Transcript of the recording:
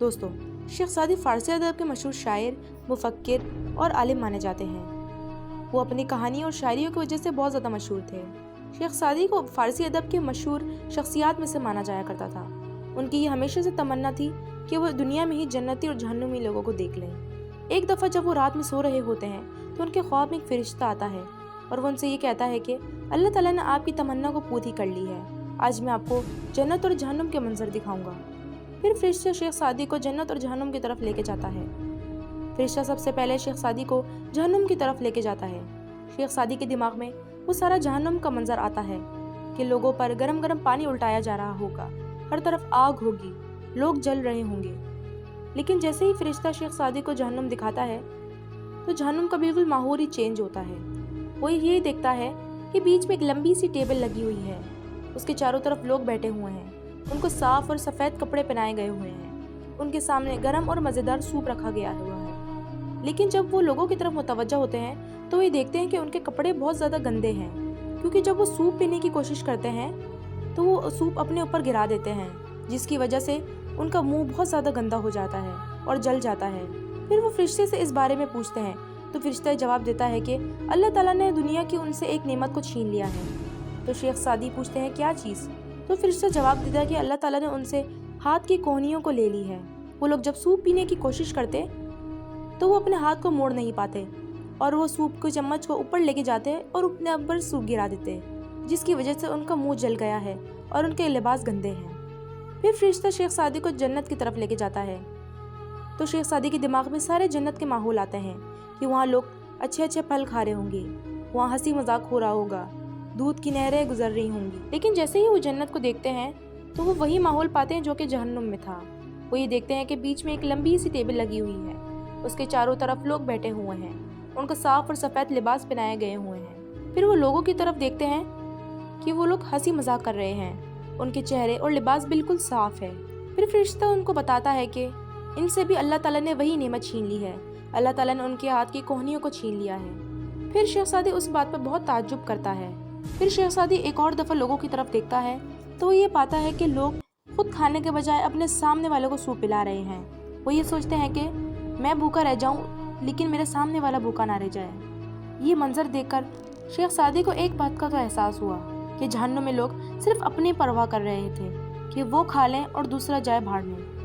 دوستو، شیخ سعدی فارسی ادب کے مشہور شاعر، مفکر اور عالم مانے جاتے ہیں۔ وہ اپنی کہانیوں اور شاعریوں کی وجہ سے بہت زیادہ مشہور تھے۔ شیخ سعدی کو فارسی ادب کے مشہور شخصیات میں سے مانا جایا کرتا تھا۔ ان کی یہ ہمیشہ سے تمنا تھی کہ وہ دنیا میں ہی جنتی اور جہنمی لوگوں کو دیکھ لیں۔ ایک دفعہ جب وہ رات میں سو رہے ہوتے ہیں تو ان کے خواب میں ایک فرشتہ آتا ہے اور وہ ان سے یہ کہتا ہے کہ اللہ تعالیٰ نے آپ کی تمنا کو پوری کر لی ہے، آج میں آپ کو جنت اور جہنم کے منظر دکھاؤں گا۔ پھر فرشتہ شیخ سعدی کو جنت اور جہنم کی طرف لے کے جاتا ہے۔ فرشتہ سب سے پہلے شیخ سعدی کو جہنم کی طرف لے کے جاتا ہے۔ شیخ سعدی کے دماغ میں وہ سارا جہنم کا منظر آتا ہے کہ لوگوں پر گرم گرم پانی الٹایا جا رہا ہوگا، ہر طرف آگ ہوگی، لوگ جل رہے ہوں گے۔ لیکن جیسے ہی فرشتہ شیخ سعدی کو جہنم دکھاتا ہے تو جہنم کا بالکل ماحول ہی چینج ہوتا ہے۔ وہ یہ دیکھتا ہے کہ بیچ میں ایک لمبی سی ٹیبل لگی ہوئی ہے، اس کے چاروں طرف لوگ بیٹھے ہوئے ہیں، ان کو صاف اور سفید کپڑے پہنائے گئے ہوئے ہیں، ان کے سامنے گرم اور مزیدار سوپ رکھا گیا ہوا ہے۔ لیکن جب وہ لوگوں کی طرف متوجہ ہوتے ہیں تو یہ دیکھتے ہیں کہ ان کے کپڑے بہت زیادہ گندے ہیں، کیونکہ جب وہ سوپ پینے کی کوشش کرتے ہیں تو وہ سوپ اپنے اوپر گرا دیتے ہیں، جس کی وجہ سے ان کا منہ بہت زیادہ گندا ہو جاتا ہے اور جل جاتا ہے۔ پھر وہ فرشتے سے اس بارے میں پوچھتے ہیں تو فرشتہ جواب دیتا ہے کہ اللہ تعالیٰ نے دنیا کی ان سے ایک نعمت کو چھین لیا ہے۔ تو شیخ سعدی پوچھتے ہیں کیا چیز؟ تو فرشتہ جواب دیتا ہے کہ اللہ تعالیٰ نے ان سے ہاتھ کی کوہنیوں کو لے لی ہے۔ وہ لوگ جب سوپ پینے کی کوشش کرتے تو وہ اپنے ہاتھ کو موڑ نہیں پاتے اور وہ سوپ کو چمچ کو اوپر لے کے جاتے اور اپنے اوپر سوپ گرا دیتے، جس کی وجہ سے ان کا منہ جل گیا ہے اور ان کے لباس گندے ہیں۔ پھر فرشتہ شیخ سعدی کو جنت کی طرف لے کے جاتا ہے تو شیخ سعدی کے دماغ میں سارے جنت کے ماحول آتے ہیں کہ وہاں لوگ اچھے اچھے پھل کھا رہے ہوں گے، وہاں ہنسی مذاق ہو رہا ہوگا، دودھ کی نہریں گزر رہی ہوں گی۔ لیکن جیسے ہی وہ جنت کو دیکھتے ہیں تو وہ وہی ماحول پاتے ہیں جو کہ جہنم میں تھا۔ وہ یہ دیکھتے ہیں کہ بیچ میں ایک لمبی سی ٹیبل لگی ہوئی ہے، اس کے چاروں طرف لوگ بیٹھے ہوئے ہیں، ان کو صاف اور سفید لباس پہنائے گئے ہوئے ہیں۔ پھر وہ لوگوں کی طرف دیکھتے ہیں کہ وہ لوگ ہنسی مذاق کر رہے ہیں، ان کے چہرے اور لباس بالکل صاف ہے۔ پھر فرشتہ ان کو بتاتا ہے کہ ان سے بھی اللہ تعالیٰ نے وہی نعمت چھین لی ہے، اللہ تعالیٰ نے ان کے ہاتھ کی کوہنیوں کو چھین لیا ہے۔ پھر شیخ سعدی اس بات پر بہت تعجب کرتا ہے۔ پھر شیخ سعدی ایک اور دفعہ لوگوں کی طرف دیکھتا ہے تو وہ یہ پاتا ہے کہ لوگ خود کھانے کے بجائے اپنے سامنے والوں کو سوپ پلا رہے ہیں۔ وہ یہ سوچتے ہیں کہ میں بھوکا رہ جاؤں لیکن میرے سامنے والا بھوکا نہ رہ جائے۔ یہ منظر دیکھ کر شیخ سعدی کو ایک بات کا تو احساس ہوا کہ جہنم میں لوگ صرف اپنی پرواہ کر رہے تھے کہ وہ کھا لیں اور دوسرا جائے بھاڑ میں،